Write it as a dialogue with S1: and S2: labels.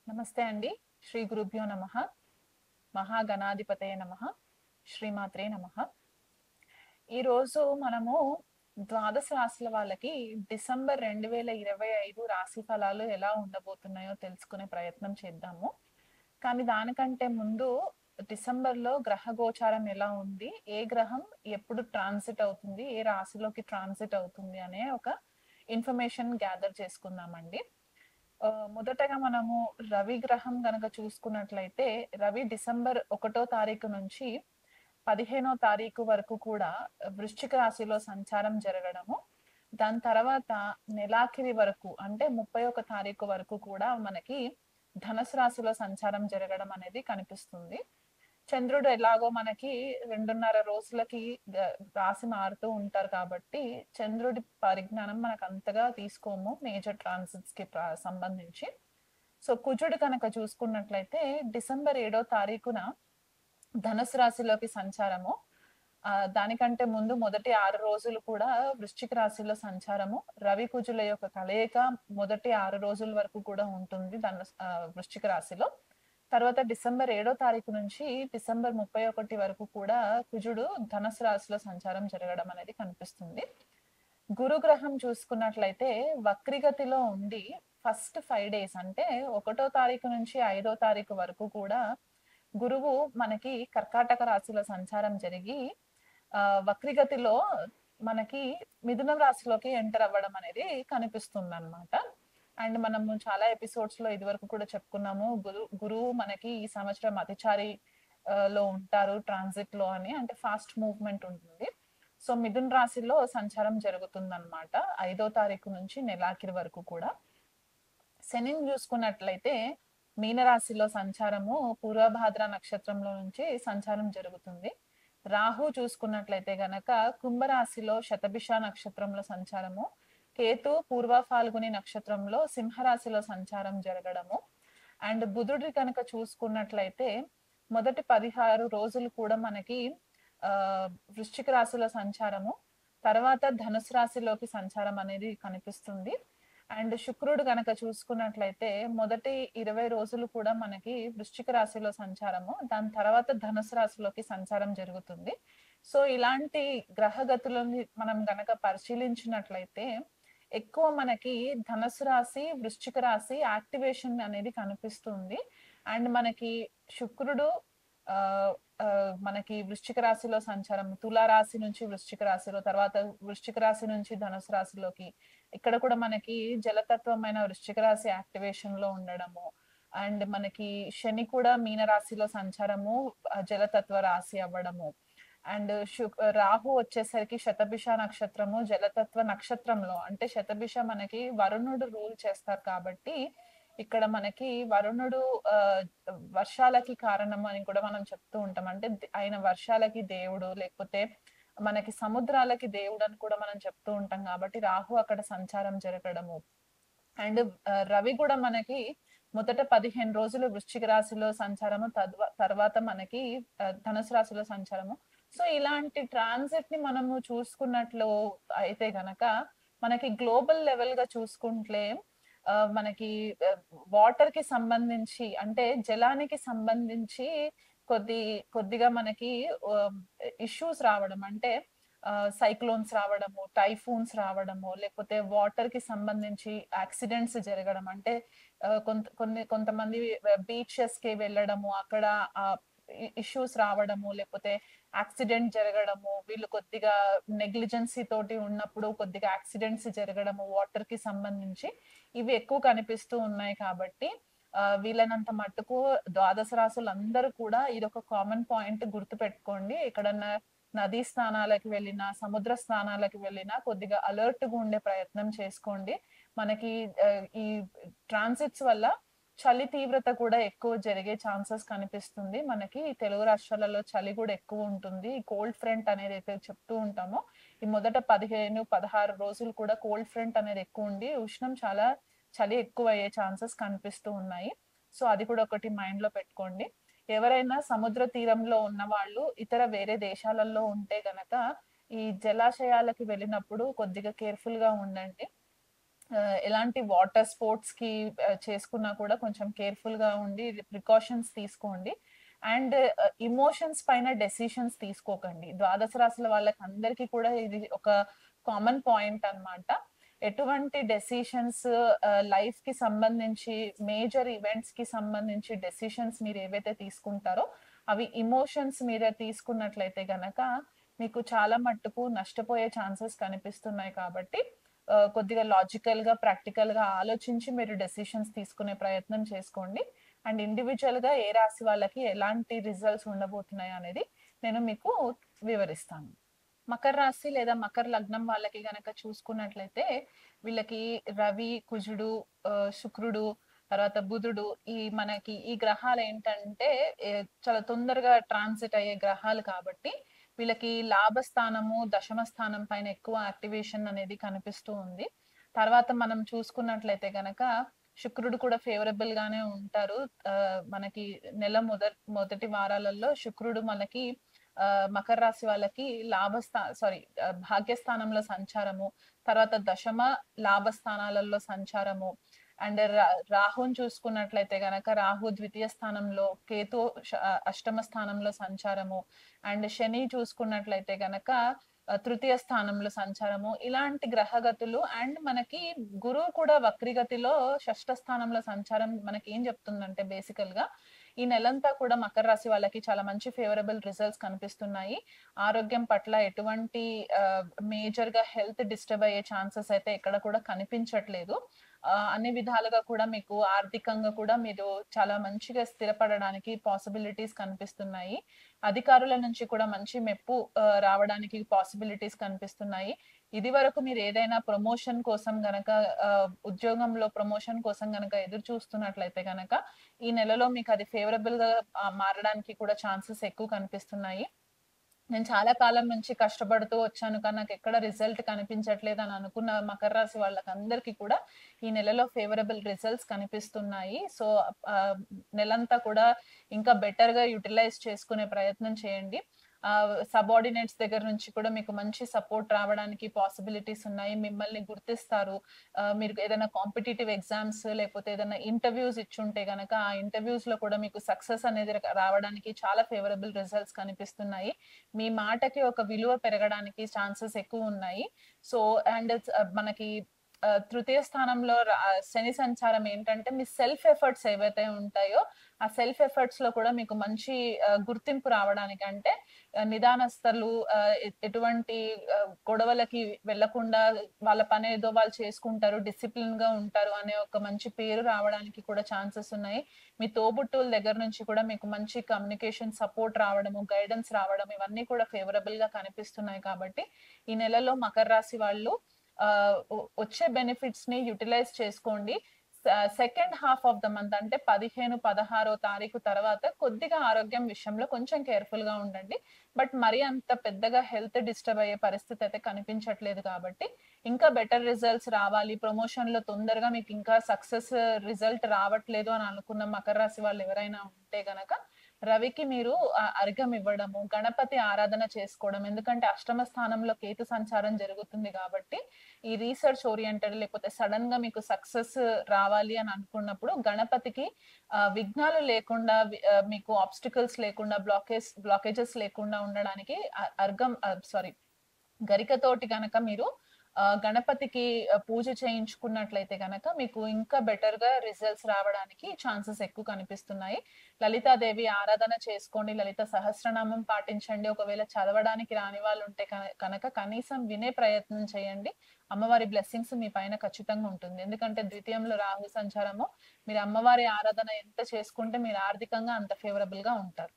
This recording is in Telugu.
S1: నమస్తే అండి. శ్రీ గురుభ్యో నమః. మహాగణాధిపతయే నమః. శ్రీమాత్రే నమః. ఈరోజు మనము ద్వాదశ రాశుల వాళ్ళకి డిసెంబర్ 2025 రాశి ఫలాలు ఎలా ఉండబోతున్నాయో తెలుసుకునే ప్రయత్నం చేద్దాము. కానీ దానికంటే ముందు డిసెంబర్‌లో గ్రహ గోచారం ఎలా ఉంది? ఏ గ్రహం ఎప్పుడు ట్రాన్సిట్ అవుతుంది? ఏ రాశిలోకి ట్రాన్సిట్ అవుతుంది? అనే ఒక ఇన్ఫర్మేషన్ గ్యాదర్ చేసుకుందామండి. మొదటగా మనము రవి గ్రహం గనక చూసుకున్నట్లయితే రవి డిసెంబర్ 1 తారీఖు నుంచి 15 తారీఖు వరకు కూడా వృశ్చిక రాశిలో సంచారం జరగడము. దాని తర్వాత నెలాఖరి వరకు అంటే 31 తారీఖు వరకు కూడా మనకి ధనుసు రాశిలో సంచారం జరగడం అనేది కనిపిస్తుంది. చంద్రుడు ఎలాగో మనకి 2.5 రోజులకి రాశి మారుతూ ఉంటారు కాబట్టి చంద్రుడి పరిజ్ఞానం మనకు అంతగా తీసుకోము మేజర్ ట్రాన్సిట్స్ కి సంబంధించి. సో కుజుడు కనుక చూసుకున్నట్లయితే డిసెంబర్ 7 తారీఖున ధనుసు రాశిలోకి సంచారము. దానికంటే ముందు మొదటి 6 రోజులు కూడా వృశ్చిక రాశిలో సంచారము. రవి కుజుల యొక్క కలయిక మొదటి 6 రోజుల వరకు కూడా ఉంటుంది వృశ్చిక రాశిలో. తర్వాత డిసెంబర్ 7 తారీఖు నుంచి డిసెంబర్ 31 వరకు కూడా కుజుడు ధనుసు రాశిలో సంచారం జరగడం అనేది కనిపిస్తుంది. గురుగ్రహం చూసుకున్నట్లయితే వక్రిగతిలో ఉండి ఫస్ట్ 5 డేస్ అంటే 1 తారీఖు నుంచి 5 తారీఖు వరకు కూడా గురువు మనకి కర్కాటక రాశిలో సంచారం జరిగి వక్రిగతిలో మనకి మిథునం రాశిలోకి ఎంటర్ అవ్వడం అనేది కనిపిస్తుంది అనమాట. అండ్ మనము చాలా ఎపిసోడ్స్ లో ఇదివరకు కూడా చెప్పుకున్నాము గురువు మనకి ఈ సంవత్సరం అతిచారి లో ఉంటారు ట్రాన్సిట్ లో అని, అంటే ఫాస్ట్ మూవ్మెంట్ ఉంటుంది. సో మిథున్ రాశిలో సంచారం జరుగుతుంది అనమాట 5 తారీఖు నుంచి నెలాఖరి వరకు కూడా. శనిని చూసుకున్నట్లయితే మీనరాశిలో సంచారము పూర్వభాద్ర నక్షత్రంలో నుంచి సంచారం జరుగుతుంది. రాహు చూసుకున్నట్లయితే గనక కుంభరాశిలో శతభిష నక్షత్రంలో సంచారము, కేతు పూర్వ ఫాల్గుని నక్షత్రంలో సింహరాశిలో సంచారం జరగడము. అండ్ బుధుడి కనుక చూసుకున్నట్లయితే మొదటి 16 రోజులు కూడా మనకి వృశ్చిక రాశిలో సంచారము, తర్వాత ధనుసు రాశిలోకి సంచారం అనేది కనిపిస్తుంది. అండ్ శుక్రుడు గనక చూసుకున్నట్లయితే మొదటి 20 రోజులు కూడా మనకి వృశ్చిక రాశిలో సంచారము, దాని తర్వాత ధనుసు రాశిలోకి సంచారం జరుగుతుంది. సో ఇలాంటి గ్రహగతులని మనం గనక పరిశీలించినట్లయితే ఎక్కువ మనకి ధనుసు రాశి వృశ్చిక రాశి యాక్టివేషన్ అనేది కనిపిస్తుంది. అండ్ మనకి శుక్రుడు ఆ మనకి వృశ్చిక రాశిలో సంచారం, తులా రాశి నుంచి వృశ్చిక రాశిలో, తర్వాత వృశ్చిక రాశి నుంచి ధనుసు రాశిలోకి, ఇక్కడ కూడా మనకి జలతత్వమైన వృశ్చిక రాశి యాక్టివేషన్ లో ఉండడము. అండ్ మనకి శని కూడా మీన రాశిలో సంచారము జలతత్వ రాశి అవ్వడము. అండ్ రాహు వచ్చేసరికి శతభిష నక్షత్రము జలతత్వ నక్షత్రంలో, అంటే శతభిష మనకి వరుణుడు రూల్ చేస్తారు కాబట్టి ఇక్కడ మనకి వరుణుడు ఆ వర్షాలకి కారణం అని కూడా మనం చెప్తూ ఉంటాం. అంటే ఆయన వర్షాలకి దేవుడు, లేకపోతే మనకి సముద్రాలకి దేవుడు అని కూడా మనం చెప్తూ ఉంటాం కాబట్టి రాహు అక్కడ సంచారం జరగడము. అండ్ రవి కూడా మనకి మొదట 15 రోజులు వృశ్చిక రాశిలో సంచారము, తర్వాత మనకి ధనుసు రాశిలో సంచారము. సో ఇలాంటి ట్రాన్సిట్ ని మనము చూసుకున్నట్లు అయితే గనక మనకి గ్లోబల్ లెవెల్ గా చూసుకుంటే మనకి వాటర్ కి సంబంధించి అంటే జలానికి సంబంధించి కొద్దిగా మనకి ఇష్యూస్ రావడం, అంటే సైక్లోన్స్ రావడము, టైఫూన్స్ రావడము, లేకపోతే వాటర్ కి సంబంధించి యాక్సిడెంట్స్ జరగడం, అంటే కొంతమంది బీచెస్ కి వెళ్ళడము అక్కడ ఇష్యూస్ రావడము, లేకపోతే యాక్సిడెంట్ జరగడము, వీళ్ళు కొద్దిగా నెగ్లిజెన్సీ తోటి ఉన్నప్పుడు కొద్దిగా యాక్సిడెంట్స్ జరగడము వాటర్ కి సంబంధించి ఇవి ఎక్కువ కనిపిస్తూ ఉన్నాయి. కాబట్టి వీలైనంత మట్టుకు ద్వాదశ రాశులు అందరూ కూడా ఇది ఒక కామన్ పాయింట్ గుర్తు పెట్టుకోండి. ఎక్కడన్నా నదీ స్థానాలకు వెళ్ళినా సముద్ర స్థానాలకు వెళ్ళినా కొద్దిగా అలర్ట్ గా ఉండే ప్రయత్నం చేసుకోండి. మనకి ఈ ట్రాన్సిట్స్ వల్ల చలి తీవ్రత కూడా ఎక్కువ జరిగే ఛాన్సెస్ కనిపిస్తుంది. మనకి తెలుగు రాష్ట్రాలలో చలి కూడా ఎక్కువ ఉంటుంది. కోల్డ్ ఫ్రంట్ అనేది అయితే చెప్తూ ఉంటామో ఈ మొదట 15-16 రోజులు కూడా కోల్డ్ ఫ్రంట్ అనేది ఎక్కువ ఉండి ఉష్ణం చాలా చలి ఎక్కువ అయ్యే ఛాన్సెస్ కనిపిస్తూ ఉన్నాయి. సో అది కూడా ఒకటి మైండ్ లో పెట్టుకోండి. ఎవరైనా సముద్ర తీరంలో ఉన్న వాళ్ళు ఇతర వేరే దేశాలలో ఉంటే గనక ఈ జలాశయాలకి వెళ్ళినప్పుడు కొద్దిగా కేర్ఫుల్ గా ఉండండి. ఎలాంటి వాటర్ స్పోర్ట్స్‌కి చేసుకున్నా కూడా కొంచెం కేర్‌ఫుల్‌గా ఉండి ప్రికాషన్స్ తీసుకోండి. అండ్ ఎమోషన్స్ పైన డెసిషన్స్ తీసుకోకండి. ద్వాదశ రాశుల వాళ్ళకందరికీ కూడా ఇది ఒక కామన్ పాయింట్ అన్నమాట. ఎటువంటి డెసిషన్స్ లైఫ్‌కి సంబంధించి మేజర్ ఈవెంట్స్‌కి సంబంధించి డెసిషన్స్ మీరేవైతే తీసుకుంటారో అవి ఎమోషన్స్ మీద తీసుకున్నట్లయితే గనక మీకు చాలా మట్టుకు నష్టపోయే ఛాన్సెస్ కనిపిస్తున్నాయి కాబట్టి కొద్దిగా లాజికల్‌గా, ప్రాక్టికల్‌గా ఆలోచించి మీరు డెసిషన్స్ తీసుకునే ప్రయత్నం చేసుకోండి. అండ్ ఇండివిడ్యువల్‌గా ఏ రాశి వాళ్ళకి ఎలాంటి రిజల్ట్స్ ఉండబోతున్నాయి అనేది నేను మీకు వివరిస్తాను. మకర రాశి లేదా మకర లగ్నం వాళ్ళకి గనక చూసుకున్నట్లయితే వీళ్ళకి రవి, కుజుడు, శుక్రుడు, తర్వాత బుధుడు మనకి ఈ గ్రహాలు ఏంటంటే చాలా తొందరగా ట్రాన్సిట్ అయ్యే గ్రహాలు కాబట్టి వీళ్ళకి లాభస్థానము, దశమ స్థానం పైన ఎక్కువ యాక్టివేషన్ అనేది కనిపిస్తూ ఉంది. తర్వాత మనం చూసుకున్నట్లయితే గనక శుక్రుడు కూడా ఫేవరబుల్ గానే ఉంటారు. మనకి నెల మొదటి వారాలలో శుక్రుడు మనకి మకర రాశి వాళ్ళకి భాగ్యస్థానంలో సంచారము, తర్వాత దశమ లాభస్థానాలలో సంచారము, అండ్ రాహుని చూసుకున్నట్లయితే గనక రాహు ద్వితీయ స్థానంలో, కేతు అష్టమ స్థానంలో సంచారము, అండ్ శని చూసుకున్నట్లయితే గనక తృతీయ స్థానంలో సంచారము. ఇలాంటి గ్రహగతులు అండ్ మనకి గురువు కూడా వక్రిగతిలో షష్ఠ స్థానంలో సంచారం మనకి ఏం చెప్తుందంటే బేసికల్ గా ఈ నెలంతా కూడా మకర రాశి వాళ్ళకి చాలా మంచి ఫేవరబుల్ రిజల్ట్స్ కనిపిస్తున్నాయి. ఆరోగ్యం పట్ల ఎటువంటి మేజర్ గా హెల్త్ డిస్టర్బ్ అయ్యే ఛాన్సెస్ అయితే ఎక్కడ కూడా కనిపించట్లేదు. అన్ని విధాలుగా కూడా మీకు ఆర్థికంగా కూడా మీరు చాలా మంచిగా స్థిరపడడానికి పాసిబిలిటీస్ కనిపిస్తున్నాయి. అధికారుల నుంచి కూడా మంచి మెప్పు రావడానికి పాసిబిలిటీస్ కనిపిస్తున్నాయి. ఇదివరకు మీరు ఏదైనా ప్రమోషన్ కోసం గనక ఉద్యోగంలో ప్రమోషన్ కోసం గనక ఎదురు చూస్తున్నట్లయితే గనక ఈ నెలలో మీకు అది ఫేవరబుల్ గా మారడానికి కూడా ఛాన్సెస్ ఎక్కువ కనిపిస్తున్నాయి. నేను చాలా కాలం నుంచి కష్టపడుతూ వచ్చాను కానీ నాకు ఎక్కడ రిజల్ట్ కనిపించట్లేదు అని అనుకున్న మకర రాశి వాళ్ళకందరికీ కూడా ఈ నెలలో ఫేవరబుల్ రిజల్ట్స్ కనిపిస్తున్నాయి. సో నెలంతా కూడా ఇంకా బెటర్ గా యూటిలైజ్ చేసుకునే ప్రయత్నం చేయండి. సబార్డినేట్స్ దగ్గర నుంచి కూడా మీకు మంచి సపోర్ట్ రావడానికి పాసిబిలిటీస్ ఉన్నాయి. మిమ్మల్ని గుర్తిస్తారు. మీరు ఏదైనా కాంపిటీటివ్ ఎగ్జామ్స్ లేకపోతే ఏదైనా ఇంటర్వ్యూస్ ఇచ్చుంటే గనక ఆ ఇంటర్వ్యూస్ లో కూడా మీకు సక్సెస్ అనేది రావడానికి చాలా ఫేవరబుల్ రిజల్ట్స్ కనిపిస్తున్నాయి. మీ మాటకి ఒక విలువ పెరగడానికి ఛాన్సెస్ ఎక్కువ ఉన్నాయి. సో అండ్ మనకి తృతీయ స్థానంలో శని సంచారం ఏంటంటే మీ సెల్ఫ్ ఎఫర్ట్స్ ఏవైతే ఉంటాయో ఆ సెల్ఫ్ ఎఫర్ట్స్ లో కూడా మీకు మంచి గుర్తింపు రావడానికి అంటే నిదానస్తులు ఎటువంటి గొడవలకి వెళ్లకుండా వాళ్ళ పని ఏదో వాళ్ళు చేసుకుంటారు, డిసిప్లిన్ గా ఉంటారు అనే ఒక మంచి పేరు రావడానికి కూడా ఛాన్సెస్ ఉన్నాయి. మీ తోబుట్టువుల దగ్గర నుంచి కూడా మీకు మంచి కమ్యూనికేషన్ సపోర్ట్ రావడము, గైడెన్స్ రావడం ఇవన్నీ కూడా ఫేవరబుల్ గా కనిపిస్తున్నాయి. కాబట్టి ఈ నెలలో మకర రాశి వాళ్ళు వచ్చే బెనిఫిట్స్ ని యూటిలైజ్ చేసుకోండి. Second half of the month అంటే 15, 16 తారీఖు తర్వాత కొద్దిగా ఆరోగ్యం విషయంలో కొంచెం కేర్ఫుల్ గా ఉండండి. బట్ మరి అంత పెద్దగా హెల్త్ డిస్టర్బ్ అయ్యే పరిస్థితి అయితే కనిపించట్లేదు కాబట్టి ఇంకా బెటర్ రిజల్ట్స్ రావాలి, ప్రమోషన్ లో తొందరగా మీకు ఇంకా సక్సెస్ రిజల్ట్ రావట్లేదు అని అనుకున్న మకర రాశి వాళ్ళు ఎవరైనా ఉంటే గనక రవికి మీరు అర్ఘ్యం ఇవ్వడము, గణపతి ఆరాధన చేసుకోవడం. ఎందుకంటే అష్టమ స్థానంలో కేతు సంచారం జరుగుతుంది కాబట్టి ఈ రీసెర్చ్ ఓరియంటెడ్ లేకపోతే సడన్ గా మీకు సక్సెస్ రావాలి అని అనుకున్నప్పుడు గణపతికి విఘ్నాలు లేకుండా మీకు ఆబ్స్టికల్స్ లేకుండా బ్లాకేజెస్ లేకుండా ఉండడానికి గరికతోటి గనక మీరు గణపతికి పూజ చేయించుకున్నట్లయితే గనక మీకు ఇంకా బెటర్ గా రిజల్ట్స్ రావడానికి ఛాన్సెస్ ఎక్కువ కనిపిస్తున్నాయి. లలితాదేవి ఆరాధన చేసుకోండి, లలిత సహస్రనామం పాటించండి. ఒకవేళ చదవడానికి రాని వాళ్ళు ఉంటే కనుక కనీసం వినే ప్రయత్నం చేయండి. అమ్మవారి బ్లెస్సింగ్స్ మీ పైన ఖచ్చితంగా ఉంటుంది. ఎందుకంటే ద్వితీయంలో రాహు సంచారము, మీరు అమ్మవారి ఆరాధన ఎంత చేసుకుంటే మీరు ఆర్థికంగా అంత ఫేవరబుల్ గా ఉంటారు.